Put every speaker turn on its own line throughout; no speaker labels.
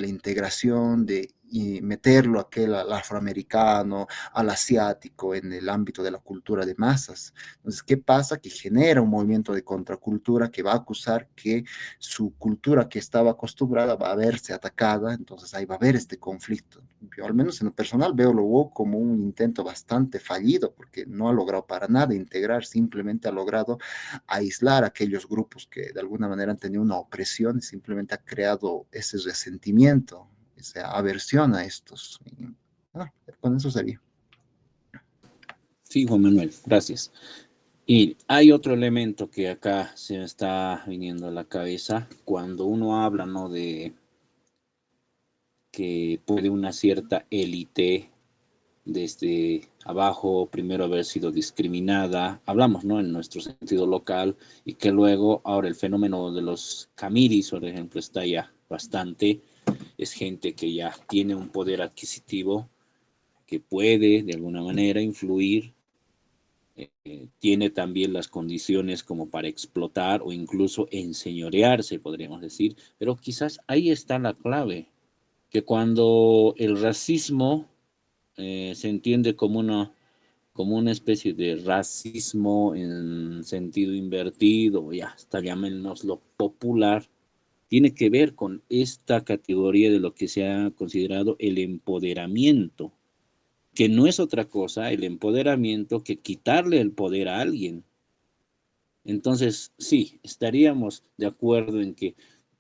la integración, de y meterlo aquel al afroamericano, al asiático en el ámbito de la cultura de masas. Entonces, ¿qué pasa? Que genera un movimiento de contracultura que va a acusar que su cultura que estaba acostumbrada va a verse atacada, entonces ahí va a haber este conflicto. Yo al menos en lo personal veo lo woke como un intento bastante fallido, porque no ha logrado para nada integrar, simplemente ha logrado aislar a aquellos grupos que de alguna manera han tenido una opresión y simplemente ha creado ese resentimiento, esa aversión a estos. Y, con eso sería.
Sí, Juan Manuel, gracias. Y hay otro elemento que acá se me está viniendo a la cabeza cuando uno habla, ¿no?, de que puede una cierta élite desde abajo primero haber sido discriminada, hablamos, ¿no?, en nuestro sentido local, y que luego ahora el fenómeno de los camiris, por ejemplo, está ya bastante, es gente que ya tiene un poder adquisitivo que puede de alguna manera influir, tiene también las condiciones como para explotar o incluso enseñorearse, podríamos decir, pero quizás ahí está la clave, que cuando el racismo se entiende como una especie de racismo en sentido invertido, ya hasta llamémoslo popular, tiene que ver con esta categoría de lo que se ha considerado el empoderamiento, que no es otra cosa el empoderamiento que quitarle el poder a alguien. Entonces, sí, estaríamos de acuerdo en que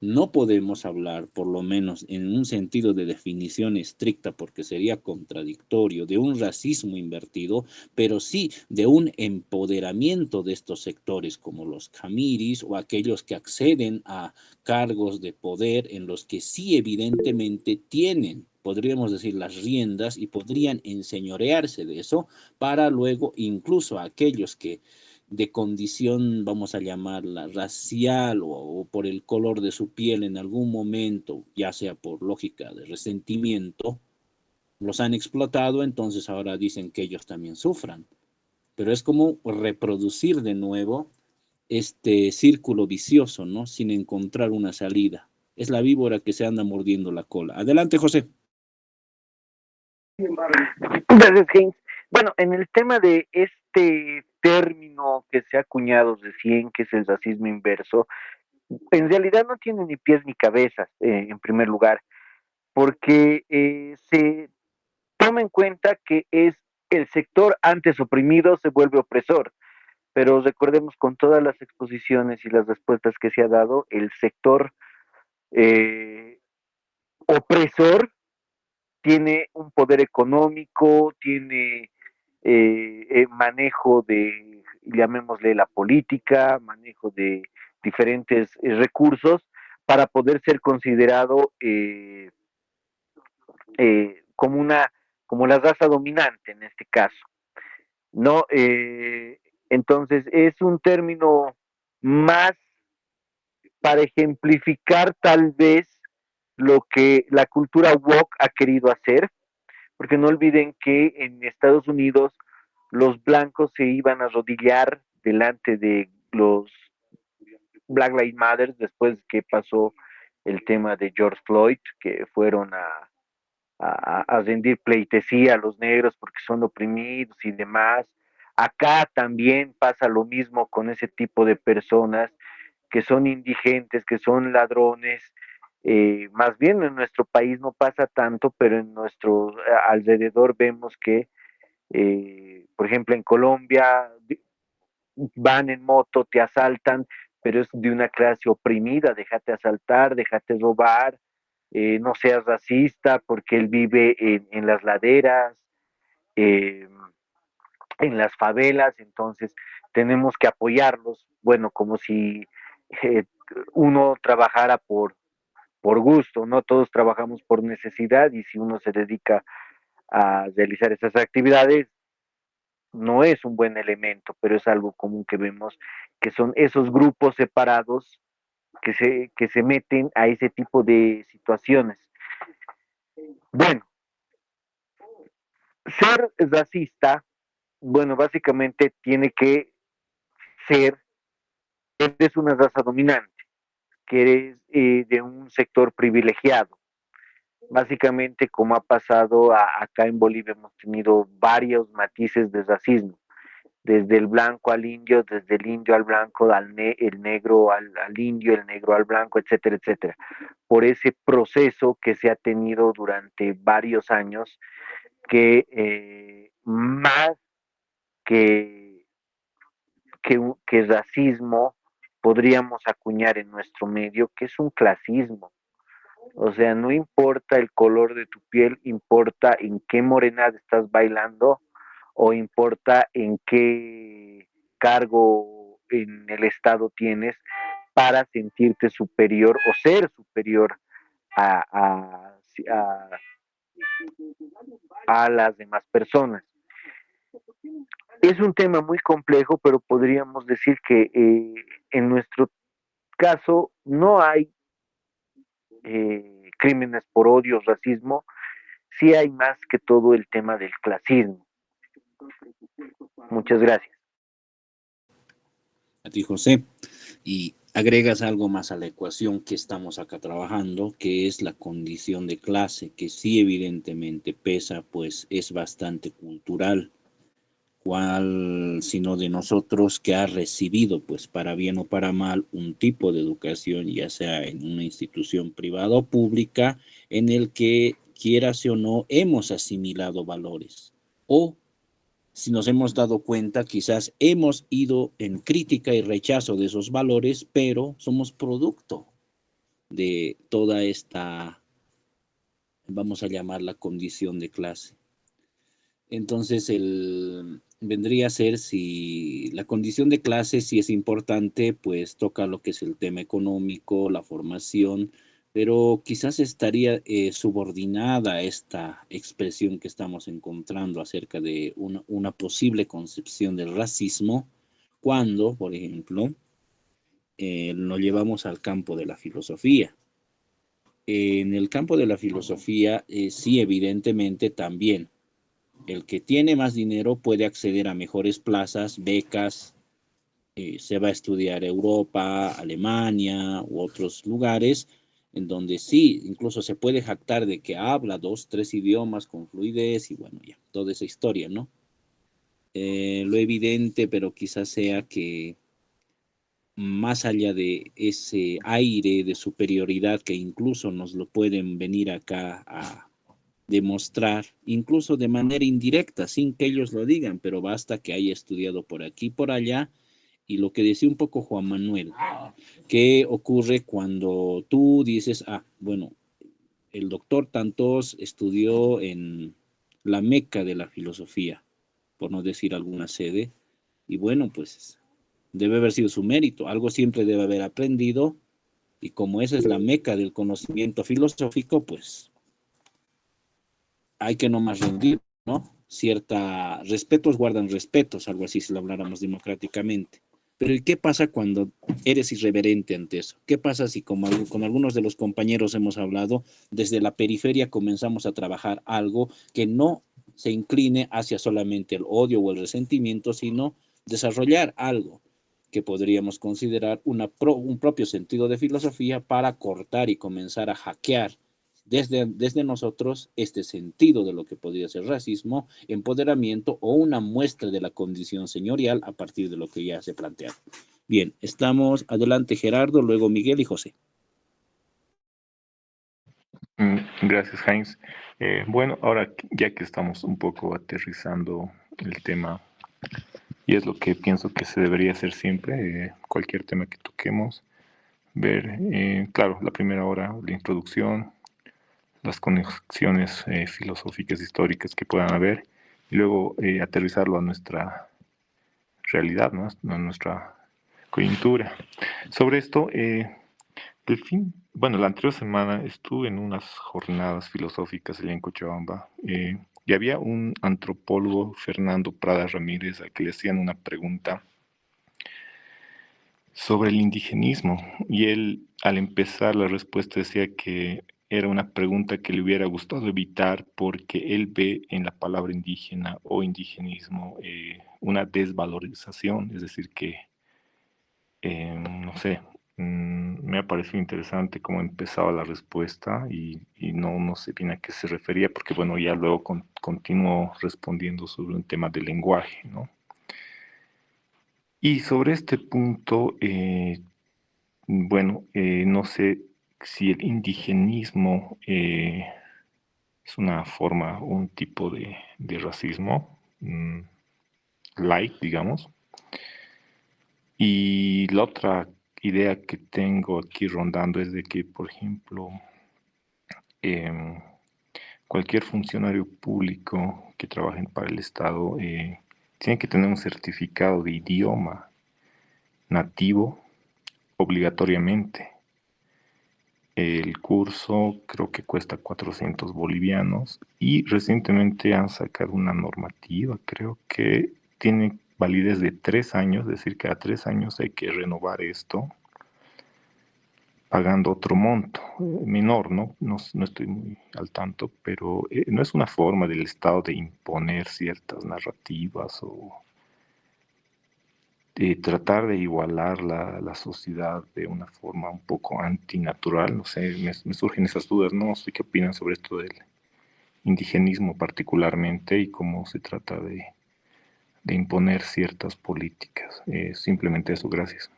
no podemos hablar, por lo menos en un sentido de definición estricta, porque sería contradictorio, de un racismo invertido, pero sí de un empoderamiento de estos sectores como los camiris o aquellos que acceden a cargos de poder en los que sí evidentemente tienen, podríamos decir, las riendas y podrían enseñorearse de eso para luego incluso aquellos que de condición, vamos a llamarla, racial o por el color de su piel en algún momento, ya sea por lógica de resentimiento, los han explotado, entonces ahora dicen que ellos también sufran. Pero es como reproducir de nuevo este círculo vicioso, ¿no? Sin encontrar una salida. Es la víbora que se anda mordiendo la cola. Adelante, José.
Gracias, James. Bueno, en el tema de este término que se ha acuñado recién, que es el racismo inverso, en realidad no tiene ni pies ni cabezas, en primer lugar, porque se toma en cuenta que es el sector antes oprimido se vuelve opresor, pero recordemos con todas las exposiciones y las respuestas que se ha dado, el sector eh, opresor tiene un poder económico, tiene manejo de, llamémosle la política, manejo de diferentes recursos para poder ser considerado como una, como la raza dominante en este caso, ¿no? Entonces es un término más para ejemplificar tal vez lo que la cultura woke ha querido hacer, porque no olviden que en Estados Unidos los blancos se iban a arrodillar delante de los Black Lives Matter después que pasó el tema de George Floyd, que fueron a rendir pleitesía a los negros porque son oprimidos y demás. Acá también pasa lo mismo con ese tipo de personas que son indigentes, que son ladrones. Más bien en nuestro país no pasa tanto, pero en nuestro alrededor vemos que, por ejemplo, en Colombia van en moto, te asaltan, pero es de una clase oprimida, déjate asaltar, déjate robar, no seas racista porque él vive en las laderas, eh, en las favelas, entonces tenemos que apoyarlos, bueno, como si eh, uno trabajara por gusto, no todos trabajamos por necesidad y si uno se dedica a realizar esas actividades, no es un buen elemento, pero es algo común que vemos, que son esos grupos separados que se meten a ese tipo de situaciones. Bueno, ser racista, bueno, básicamente tiene que ser, eres una raza dominante, que eres de un sector privilegiado. Básicamente, como ha pasado acá en Bolivia, hemos tenido varios matices de racismo, desde el blanco al indio, desde el indio al blanco, el negro al indio, el negro al blanco, etcétera, etcétera. Por ese proceso que se ha tenido durante varios años, que más que, que racismo podríamos acuñar en nuestro medio, que es un clasismo. O sea, no importa el color de tu piel, importa en qué morenada estás bailando o importa en qué cargo en el estado tienes para sentirte superior o ser superior a, a, a, a las demás personas. Es un tema muy complejo, pero podríamos decir que en nuestro caso no hay crímenes por odio, racismo, sí hay más que todo el tema del clasismo. Muchas gracias.
A ti, José. Y agregas algo más a la ecuación que estamos acá trabajando, que es la condición de clase, que sí evidentemente pesa, pues es bastante cultural. ¿Cuál sino de nosotros que ha recibido, pues para bien o para mal, un tipo de educación, ya sea en una institución privada o pública, en el que, quieras o no, hemos asimilado valores? O si nos hemos dado cuenta, quizás hemos ido en crítica y rechazo de esos valores, pero somos producto de toda esta, vamos a llamarla condición de clase. Entonces, vendría a ser, si la condición de clase sí es importante, pues toca lo que es el tema económico, la formación, pero quizás estaría subordinada a esta expresión que estamos encontrando acerca de una posible concepción del racismo, cuando, por ejemplo, lo llevamos al campo de la filosofía. En el campo de la filosofía, sí, evidentemente también el que tiene más dinero puede acceder a mejores plazas, becas, se va a estudiar a Europa, Alemania u otros lugares, en donde sí, incluso se puede jactar de que habla 2, 3 idiomas con fluidez y bueno, ya, toda esa historia, ¿no? Lo evidente, pero quizás sea que más allá de ese aire de superioridad que incluso nos lo pueden venir acá a demostrar, incluso de manera indirecta, sin que ellos lo digan, pero basta que haya estudiado por aquí, por allá, y lo que decía un poco Juan Manuel, ¿qué ocurre cuando tú dices, bueno, el doctor Tantos estudió en la meca de la filosofía, por no decir alguna sede, y bueno, pues debe haber sido su mérito, algo siempre debe haber aprendido, y como esa es la meca del conocimiento filosófico, pues hay que no más rendir, ¿no? Respetos guardan respetos, algo así si lo habláramos democráticamente. Pero ¿y qué pasa cuando eres irreverente ante eso? ¿Qué pasa si, como con algunos de los compañeros hemos hablado, desde la periferia comenzamos a trabajar algo que no se incline hacia solamente el odio o el resentimiento, sino desarrollar algo que podríamos considerar un propio sentido de filosofía para cortar y comenzar a hackear desde nosotros este sentido de lo que podría ser racismo, empoderamiento o una muestra de la condición señorial a partir de lo que ya se plantea? Bien, estamos adelante Gerardo, luego Miguel y José.
Gracias, Heinz. Bueno, ahora ya que estamos un poco aterrizando el tema, y es lo que pienso que se debería hacer siempre, cualquier tema que toquemos, ver, claro, la primera hora, la introducción, las conexiones filosóficas, históricas que puedan haber, y luego aterrizarlo a nuestra realidad, ¿no? A nuestra coyuntura. Sobre esto, la anterior semana estuve en unas jornadas filosóficas allá en Cochabamba y había un antropólogo, Fernando Prada Ramírez, al que le hacían una pregunta sobre el indigenismo y él al empezar la respuesta decía que era una pregunta que le hubiera gustado evitar porque él ve en la palabra indígena o indigenismo una desvalorización, es decir, que, no sé, me ha parecido interesante cómo empezaba la respuesta y no sé bien a qué se refería, porque bueno, ya luego continuó respondiendo sobre un tema del lenguaje, ¿no? Y sobre este punto, bueno, no sé si el indigenismo es una forma, un tipo de racismo, light, digamos. Y la otra idea que tengo aquí rondando es de que, por ejemplo, em, cualquier funcionario público que trabaje para el Estado tiene que tener un certificado de idioma nativo obligatoriamente. El curso creo que cuesta 400 bolivianos y recientemente han sacado una normativa, creo que tiene validez de 3 años, es decir, cada 3 años hay que renovar esto pagando otro monto, menor, ¿no? No estoy muy al tanto, pero no es una forma del Estado de imponer ciertas narrativas o de tratar de igualar la sociedad de una forma un poco antinatural, no sé, me surgen esas dudas, ¿no? No sé qué opinan sobre esto del indigenismo particularmente y cómo se trata de imponer ciertas políticas. Simplemente eso, gracias.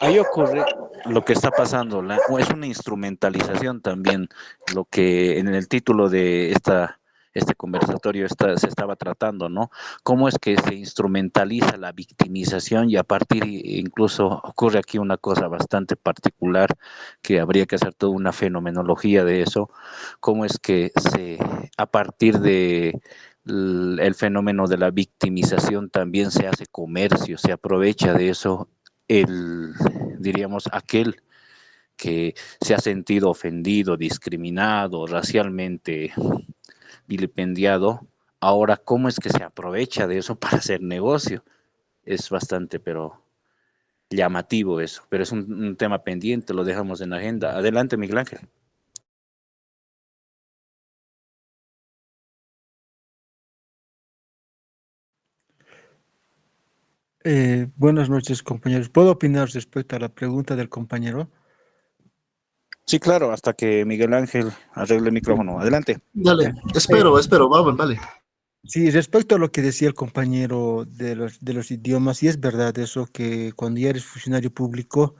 Ahí ocurre lo que está pasando, es una instrumentalización también, lo que en el título de este conversatorio se estaba tratando, ¿no? Cómo es que se instrumentaliza la victimización y a partir, incluso ocurre aquí una cosa bastante particular, que habría que hacer toda una fenomenología de eso, cómo es que a partir de el fenómeno de la victimización también se hace comercio, se aprovecha de eso diríamos, aquel que se ha sentido ofendido, discriminado, racialmente vilipendiado, ahora cómo es que se aprovecha de eso para hacer negocio. Es bastante, pero llamativo eso, pero es un tema pendiente, lo dejamos en la agenda. Adelante, Miguel Ángel.
Buenas noches, compañeros. ¿Puedo opinar respecto a la pregunta del compañero?
Sí, claro, hasta que Miguel Ángel arregle el micrófono. Adelante.
Dale, vamos, vale.
Sí, respecto a lo que decía el compañero de los idiomas, y es verdad eso que cuando ya eres funcionario público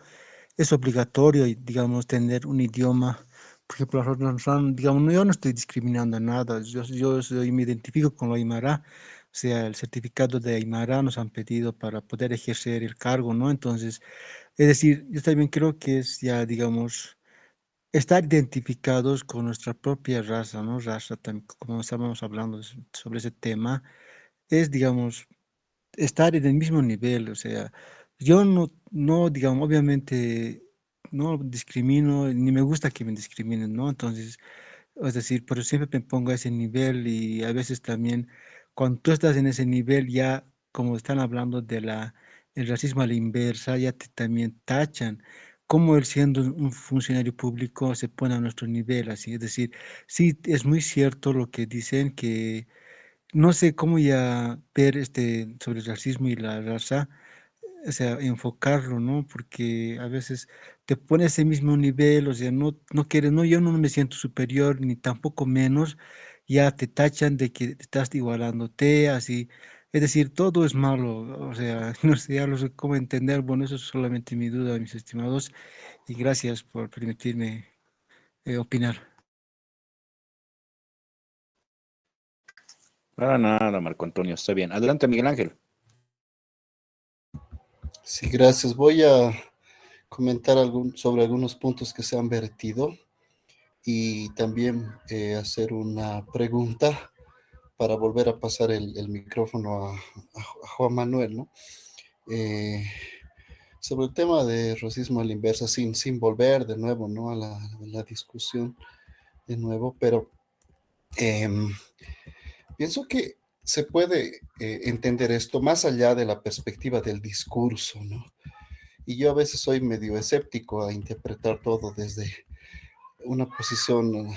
es obligatorio, digamos, tener un idioma. Por ejemplo, nosotros digamos, yo no estoy discriminando a nada, me identifico con lo Aymara, o sea, el certificado de Aymara nos han pedido para poder ejercer el cargo, ¿no? Entonces, es decir, yo también creo que es ya, digamos, estar identificados con nuestra propia raza, ¿no? Raza, como estábamos hablando sobre ese tema, es, digamos, estar en el mismo nivel, o sea, yo no, digamos, obviamente no discrimino, ni me gusta que me discriminen, ¿no? Entonces, es decir, pero siempre me pongo a ese nivel y a veces también cuando tú estás en ese nivel ya, como están hablando de el racismo a la inversa, ya te también tachan. Como él siendo un funcionario público se pone a nuestro nivel, así, es decir, sí, es muy cierto lo que dicen que no sé cómo ya ver sobre el racismo y la raza, o sea, enfocarlo, ¿no? Porque a veces te pone a ese mismo nivel, o sea, no quieres, no, yo no me siento superior ni tampoco menos, ya te tachan de que te estás igualándote, así, es decir, todo es malo, o sea, no sé, ya no sé cómo entender, bueno, eso es solamente mi duda, mis estimados, y gracias por permitirme opinar.
Para nada, Marco Antonio, está bien. Adelante, Miguel Ángel.
Sí, gracias. Voy a comentar sobre algunos puntos que se han vertido y también hacer una pregunta para volver a pasar el micrófono a Juan Manuel, ¿no? Sobre el tema de racismo a la inversa, sin volver de nuevo, ¿no? a la discusión de nuevo, pero em, pienso que se puede entender esto más allá de la perspectiva del discurso, ¿no? Y yo a veces soy medio escéptico a interpretar todo desde una posición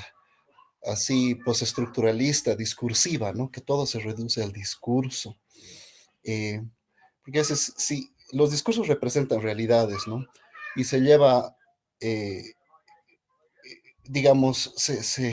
así postestructuralista, discursiva, ¿no? Que todo se reduce al discurso. Porque a veces sí,
los discursos representan realidades, ¿no? Y se lleva, digamos, se